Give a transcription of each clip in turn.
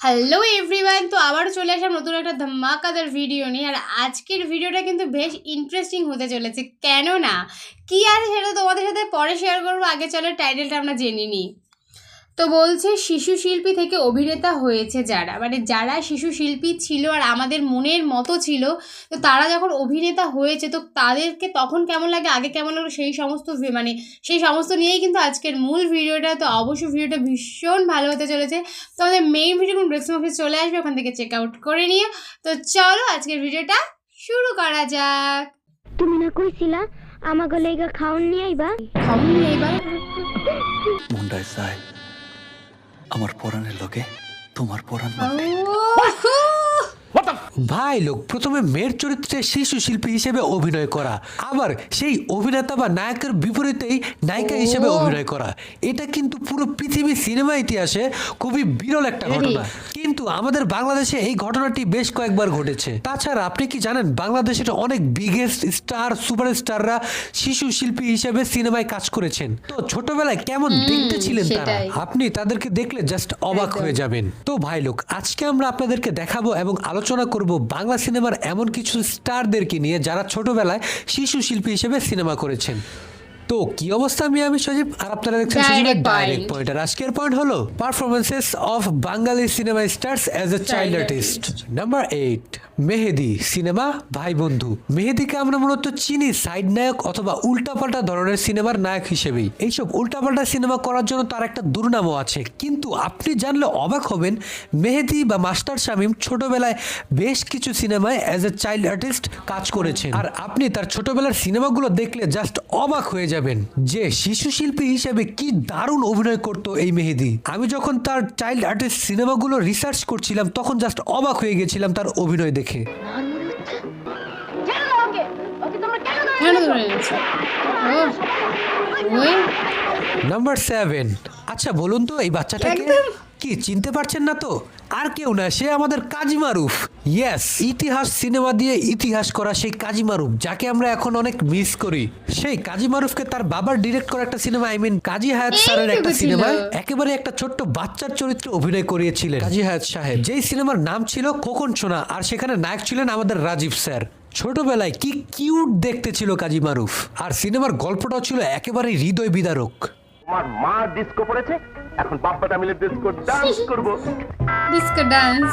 Hello everyone, তো আবারও চলে আসলাম নতুন একটা ধামাকাদার ভিডিও নিয়ে। আর আজকের ভিডিওটা কিন্তু বেশ ইন্টারেস্টিং হতে চলেছে, কেননা কী আছে সেটা তোমাদের সাথে পরে শেয়ার করবো। আগে চলো টাইটেলটা আমরা জেনে নিই। তো বলছে শিশু শিল্পী থেকে অভিনেতা হয়েছে যারা, মানে যারা শিশু শিল্পী ছিল আর আমাদের মনের মতো ছিল, তো তারা যখন অভিনেতা হয়েছে তো তাদেরকে তখন কেমন লাগে, আগে কেমন লাগলো, সেই সমস্ত নিয়েই কিন্তু আজকের মূল ভিডিওটা। তো অবশ্যই ভিডিওটা ভীষণ ভালো হতে চলেছে। তো আমাদের মেইন ভিডিও ডেসক্রিপশন বক্সে চলে আসবে, ওখান থেকে চেক আউট করে নিও। তো চলো আজকের ভিডিওটা শুরু করা যাক। তুমি না কইছিলা আমাকে লেগা খাওন নিয়ে আইবা? খাওন নিয়ে আইবা মুন্ডায় চায় আমার পরাণের লোকে তোমার পরাণ ভাই লোক প্রথমে মেয়ের চরিত্রে শিশু শিল্পী হিসেবে অভিনয় করা, আবার সেই অভিনেতা বা নায়কের বিপরীতেই নায়িকা হিসেবে অভিনয় করা, এটা কিন্তু পুরো পৃথিবী সিনেমা ইতিহাসে খুবই বিরল একটা ঘটনা। কিন্তু আমাদের বাংলাদেশে এই ঘটনাটি বেশ কয়েকবার ঘটেছে। তাছাড়া আপনি কি জানেন বাংলাদেশের অনেক বিগেস্ট স্টার সুপারস্টাররা শিশু শিল্পী হিসেবে সিনেমায় কাজ করেছেন। তো ছোটবেলায় কেমন দেখতে ছিলেন তারা, আপনি তাদেরকে দেখলে জাস্ট অবাক হয়ে যাবেন। তো ভাই লোক আজকে আমরা আপনাদেরকে দেখাবো এবং আলোচনা করব বাংলা সিনেমার এমন কিছু স্টারদেরকে নিয়ে যারা ছোটবেলায় শিশু শিল্পী হিসেবে সিনেমা করেছেন। তো কি অবস্থা, আমি সজীব আর আপনারা দেখছেন সজীবের ডাইরেক্ট পয়েন্ট। আর আজকের পয়েন্ট হলো performances of Bangali cinema stars as a child artist. Number 8, Mehedi cinema Bhai Bondhu. মেহেদীকে আমরা মূলত চিনি সাইড নায়ক অথবা উল্টাপাল্টা ধরনের সিনেমার নায়ক হিসেবেই। এইসব উল্টাপাল্টা সিনেমা করার জন্য তার একটা দুর্নামও আছে, কিন্তু আপনি জানলে অবাক হবেন মেহেদী বা মাস্টার শামীম ছোটবেলায় বেশ কিছু সিনেমায় অ্যাজ এ চাইল্ড আর্টিস্ট কাজ করেছেন। আর আপনি তার ছোটবেলার সিনেমাগুলো দেখলে জাস্ট অবাক হয়ে যাবেন যে শিশু শিল্পী হিসেবে কি দারুণ অভিনয় করতো এই মেহেদী। আমি যখন তার চাইল্ড আর্টিস্ট সিনেমাগুলো রিসার্চ করছিলাম তখন জাস্ট অবাক হয়ে গেছিলাম তার অভিনয় দেখে। নাম্বার 7, আচ্ছা বলুন তো এই বাচ্চাটাকে কি চিনতে পারছেন না? তো আর কেউ না, সে আমাদের কাজী মারুফ। ইয়েস, ইতিহাস সিনেমা দিয়ে ইতিহাস করা সেই কাজী মারুফ, যাকে আমরা এখন অনেক মিস করি। সেই কাজী মারুফকে তার বাবার ডিরেক্ট করা একটা সিনেমা, কাজী হায়াত স্যারের একটা সিনেমায় একেবারে একটা ছোট্ট বাচ্চার চরিত্রে অভিনয় করিয়েছিলেন কাজী হায়াত সাহেব, যেই সিনেমার নাম ছিল খোকন সোনা। আর সেখানে নায়ক ছিলেন আমাদের রাজীব স্যার। ছোটবেলায় কি কিউট দেখতে ছিল কাজী মারুফ, আর সিনেমার গল্পটাও ছিল একেবারে হৃদয় বিদারক। আমার মা ডিস্কো পড়েছে, এখন বাপ্পাটা মিলে ডিস্কো ডান্স করব। Disco dance.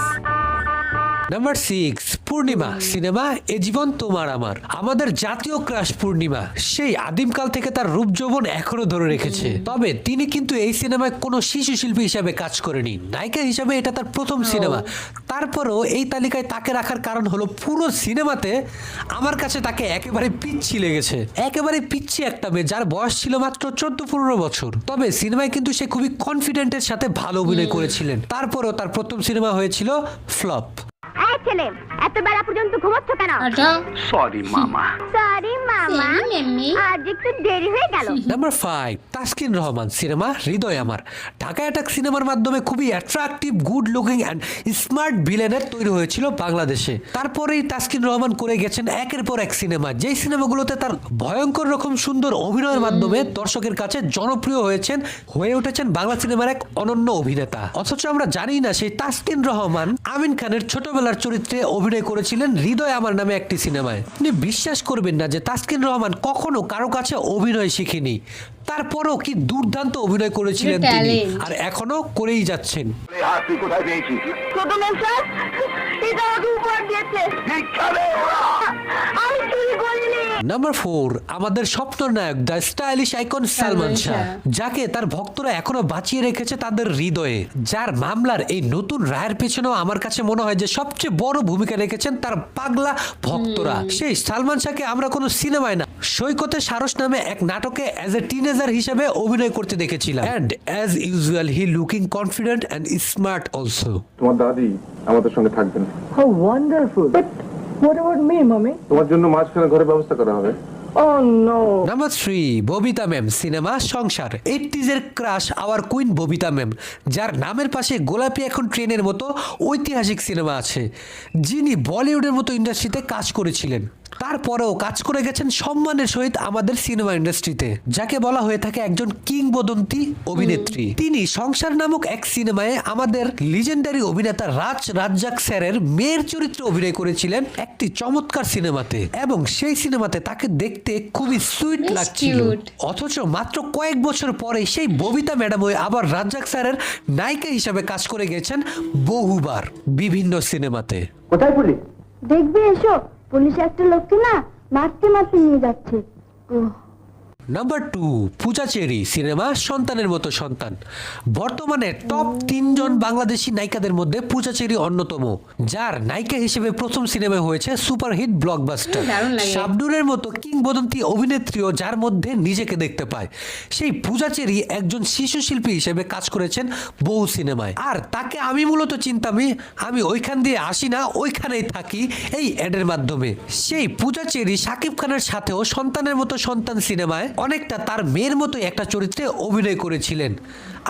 নাম্বার 6, পূর্ণিমা সিনেমা এ জীবন তোমার আমার। আমাদের জাতীয় ক্রাশ পূর্ণিমা, সেই আদিমকাল থেকে তার রূপ যৌবন এখনো ধরে রেখেছে। তবে তিনি কিন্তু এই সিনেমায় কোনো শিশু শিল্পী হিসাবে কাজ করেনি, নায়িকা হিসাবে এটা তার প্রথম সিনেমা। তারপরও এই তালিকায় তাকে রাখার কারণ হলো পুরো সিনেমাতে আমার কাছে তাকে একেবারে পিচ্ছি লেগেছে। একেবারে পিচ্ছি একটা মেয়ে যার বয়স ছিল মাত্র 14-15 বছর। তবে সিনেমায় কিন্তু সে খুবই কনফিডেন্টের সাথে ভালো অভিনয় করেছিলেন। তারপরও তার প্রথম সিনেমা হয়েছিল ফ্লপ। এই ছেলে এত বেলা পর্যন্ত ঘুমোচ্ছ কেন? সরি মামা। সরি মামা, আজ একটু দেরি হয়ে গেল। নাম্বার 5, তাসকিন রহমান সিনেমা হৃদয় আমার। ঢাকা অ্যাটাক সিনেমার মাধ্যমে খুবই attractive, good looking and smart ভিলেনের তৈরি হয়েছিল বাংলাদেশে। তারপরেই তাসকিন রহমান করে গেছেন একের পর এক সিনেমা, যেই সিনেমাগুলোতে তার ভয়ঙ্কর রকম সুন্দর অভিনয়ের মাধ্যমে দর্শকের কাছে জনপ্রিয় হয়ে উঠেছেন বাংলা সিনেমার এক অনন্য অভিনেতা। অথচ আমরা জানি না সেই তাসকিন রহমান আমিন খানের ছোটবেলার চরিত্রে অভিনয় করেছিলেন হৃদয় আমার নামে একটি সিনেমায়। আপনি বিশ্বাস করবেন না যে তাসকিন রহমান কখনো কারো কাছে অভিনয় শিখেনি, তারপরও কি দুর্দান্ত অভিনয় করেছিলেন তিনি, আর এখনো করেই যাচ্ছেন। তুই কোথায় পেয়েছিস? নাম্বার 4, আমাদের স্বপ্ন নায়ক the stylish icon Salman Shah, যাকে তার ভক্তরা এখনো বাঁচিয়ে রেখেছে তাদের হৃদয়ে। যার মামলার এই নতুন রায়ের পেছনেও আমার কাছে মনে হয় যে সবচেয়ে বড় ভূমিকা রেখেছেন তার পাগলা ভক্তরা। সেই সালমান শাহকে আমরা কোনো সিনেমায় না, সৈকতে সারস নামে এক নাটকে অ্যাজ এ টিনেজার হিসেবে অভিনয় করতে দেখেছিলাম। And as usual he looking confident and smart also. তোমার দাদি আমাদের সঙ্গে থাকবেন। How wonderful. But what about me, mommy? তোমার জন্য মাঝখানে ঘরের ব্যবস্থা করা হবে। Oh no. Number 3, Babita ma'am cinema Sangsar. 80s এর crush our queen Babita ma'am, যার নামের পাশে গোলাপি এখন ট্রেনের মতো ঐতিহাসিক সিনেমা আছে, যিনি বলিউডের মতো ইন্ডাস্ট্রিতে কাজ করেছিলেন। তারপরেও কাজ করে গেছেন সম্মানের সহিত আমাদের সিনেমা ইন্ডাস্ট্রিতে, যাকে বলা হয়ে থাকে একজন কিংবদন্তি অভিনেত্রী। তিনি সংসার নামক এক সিনেমায় আমাদের লিজেন্ডারি অভিনেতা রাজ রাজ্জাক স্যারের মেয়ের চরিত্রে অভিনয় করেছিলেন একটি চমৎকার সিনেমাতে, এবং সেই সিনেমাতে তাকে দেখতে খুবই সুইট বেশ লাগছিল। cute। অথচ মাত্র কয়েক বছর পরে সেই ববিতা ম্যাডাম হয়ে আবার রাজ্জাক স্যারের নায়িকা হিসাবে কাজ করে গেছেন বহুবার বিভিন্ন সিনেমাতে। কোথায় পুলিশ? দেখবে এসো, পুলিশ একটা লোককে না মারতে মারতে নিয়ে যাচ্ছে। নাম্বার 2, পূজা চেরি সিনেমা সন্তানের মতো সন্তান। বর্তমানে টপ 3 জন বাংলাদেশি নায়িকাদের মধ্যে পূজা চেরি অন্যতম, যার নায়িকা হিসেবে প্রথম সিনেমা হয়েছে সুপারহিট ব্লকবাস্টার। দারুণ লাগে। শাবনুরের মতো কিংবদন্তি অভিনেত্রীও যার মধ্যে নিজেকে দেখতে পায়, সেই পূজা চেরি একজন শিশু শিল্পী হিসেবে কাজ করেছেন বহু সিনেমায়। আর তাকে আমি মূলত চিন্তামি, আমি ওইখান দিয়ে আসি না, ওইখানেই থাকি এই অ্যাডের মাধ্যমে। সেই পূজা চেরি শাকিব খানের সাথেও সন্তানের মতো সন্তান সিনেমায় অনেকটা তার মেয়ের মতো একটা চরিত্রে অভিনয় করেছিলেন।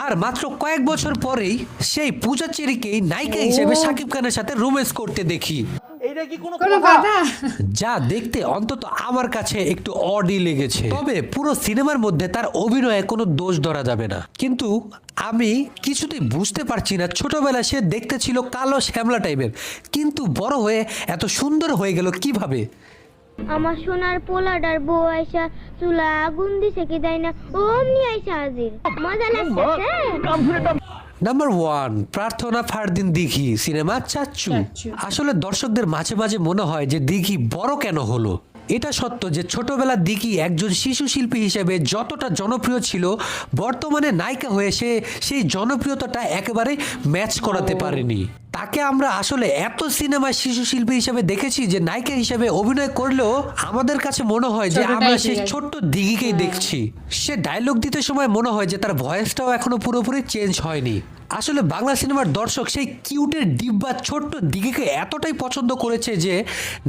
আর মাত্র কয়েক বছর পরেই সেই পূজা চেরিকেই নায়িকা হিসেবে শাকিব খানের সাথে রোম্যান্স করতে দেখি, কোনো কথা? যা দেখতে অন্তত আমার কাছে একটু অডই লেগেছে। তবে পুরো সিনেমার মধ্যে তার অভিনয়ে কোনো দোষ ধরা যাবে না, কিন্তু আমি কিছুতেই বুঝতে পারছি না ছোটবেলায় সে দেখতে ছিল কালো শ্যামলা টাইপের, কিন্তু বড় হয়ে এত সুন্দর হয়ে গেল কিভাবে? আমার সোনার পোলাডার বউ আইসা চুলা আগুন দিছে কি দেয় না, অমনি আইসা হাজির। মজা লাগছে। নাম্বার 1, প্রার্থনা ফারদিন দিঘি সিনেমা চাচ্চু। চাচ্চু। আসলে দর্শকদের মাঝে মাঝে মনে হয় যে দিঘি বড় কেন হলো। এটা সত্য যে ছোটবেলা দিঘি একজন শিশু শিল্পী হিসেবে যতটা জনপ্রিয় ছিল, বর্তমানে নায়িকা হয়ে সে সেই জনপ্রিয়তাটা একেবারে ম্যাচ করাতে পারেনি। তাকে আমরা আসলে এত সিনেমায় শিশু শিল্পী হিসেবে দেখেছি যে নায়িকা হিসেবে অভিনয় করলেও আমাদের কাছে মনে হয় যে ছোটটাই আমরা ঠিক সেই আছে। ছোট্ট দিঘিকেই দেখছি। সে ডায়লগ দিতে সময় মনে হয় যে তার ভয়েসটাও এখনো পুরোপুরি চেঞ্জ হয়নি। আসলে বাংলা সিনেমার দর্শক সেই কিউটের ডিব্বা ছোট্ট দিঘিকে এতটাই পছন্দ করেছে যে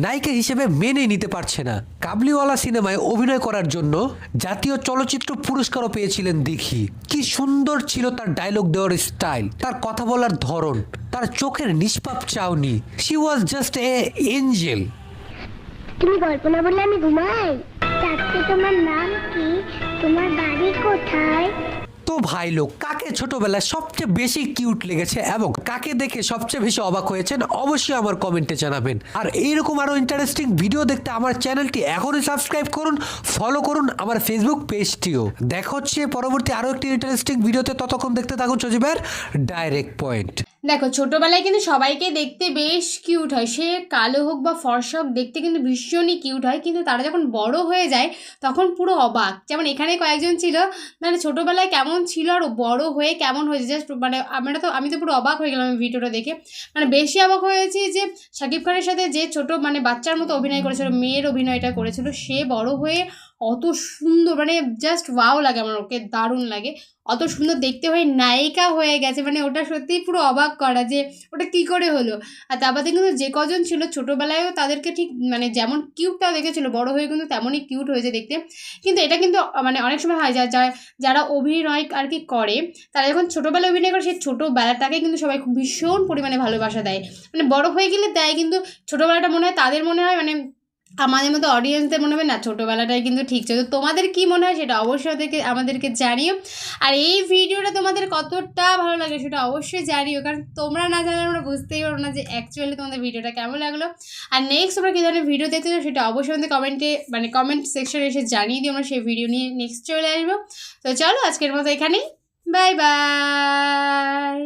নায়িকা হিসেবে মেনে নিতে পারছে না। কাবলিওয়ালা সিনেমায় অভিনয় করার জন্য জাতীয় চলচ্চিত্র পুরস্কারও পেয়েছিলেন দিঘি। কি সুন্দর ছিল তার ডায়লগ দেওয়ার স্টাইল, তার কথা বলার ধরন, তার চোখের নিষ্পাপ চাউনি। She was just a angel. তুমি গল্প না বললে আমি ঘুমাই। চাচ্ছি তোমার নাম কি, তোমার বাড়ি কোথায়? তো ভাই লোক, কাকে ছোটবেলায় সবচেয়ে বেশি কিউট লেগেছে এবং কাকে দেখে সবচেয়ে বেশি অবাক হয়েছেন অবশ্যই আমার কমেন্টে জানাবেন। আর এইরকম আরো ইন্টারেস্টিং ভিডিও দেখতে আমার চ্যানেলটি এখনই সাবস্ক্রাইব করুন, ফলো করুন আমার ফেসবুক পেজটিও। দেখা হচ্ছে পরবর্তী আরো একটি ইন্টারেস্টিং ভিডিওতে, ততক্ষণ দেখতে থাকুন সজীবের ডাইরেক্ট পয়েন্ট। দেখো, ছোটবেলায় কিন্তু সবাইকে দেখতে বেশ কিউট হয়, সে কালো হোক বা ফর্সা হোক, দেখতে কিন্তু ভীষণই কিউট হয়। কিন্তু তারা যখন বড় হয়ে যায় তখন পুরো অবাক। যেমন এখানে কয়েকজন ছিল, মানে ছোটবেলায় কেমন ছিল আর বড় হয়ে কেমন হয়েছে, জাস্ট মানে আমি তো পুরো অবাক হয়ে গেলাম এই ভিডিওটা দেখে। মানে বেশি অবাক হয়েছি যে শাকিব খানের সাথে যে ছোট মানে বাচ্চার মতো অভিনয় করেছিল, মেয়ের অভিনয়টা করেছিল, সে বড় হয়ে অত সুন্দর, মানে জাস্ট ওয়াও লাগে আমার, ওকে দারুণ লাগে। অত সুন্দর দেখতে হয়ে নায়িকা হয়ে গেছে, মানে ওটা সত্যিই পুরো অবাক করা যে ওটা কী করে হলো। আর তার বাদে কিন্তু যে কজন ছিল ছোটোবেলায়ও তাদেরকে ঠিক মানে যেমন কিউটটাও দেখেছিল, বড় হয়ে কিন্তু তেমনই কিউট হয়েছে দেখতে। কিন্তু এটা কিন্তু মানে অনেক সময় হয় যারা অভিনয় আর কি করে, তারা যখন ছোটোবেলায় অভিনয় করে সেই ছোটোবেলাটাকে কিন্তু সবাই খুব ভীষণ পরিমাণে ভালোবাসা দেয়। মানে বড় হয়ে গেলে দেয়, কিন্তু ছোটোবেলাটা মনে হয় তাদের মনে হয় মানে আমাদের মতো অডিয়েন্সদের মনে হবে না ছোটোবেলাটাই কিন্তু ঠিক ছিল। তো তোমাদের কী মনে হয় সেটা অবশ্যই আমাদেরকে জানিও। আর এই ভিডিওটা তোমাদের কতটা ভালো লাগে সেটা অবশ্যই জানিও, কারণ তোমরা না জানলে আমরা বুঝতেই পারবো না যে অ্যাকচুয়ালি তোমাদের ভিডিওটা কেমন লাগলো। আর নেক্সট তোমরা কী ধরনের ভিডিও দেখতে চাও সেটা অবশ্যই আমাদের কমেন্ট সেকশনে এসে জানিয়ে দিও, আমরা সেই ভিডিও নিয়ে নেক্সট চলে আসবো। তো চলো আজকের মতো এখানেই, বাই বাই।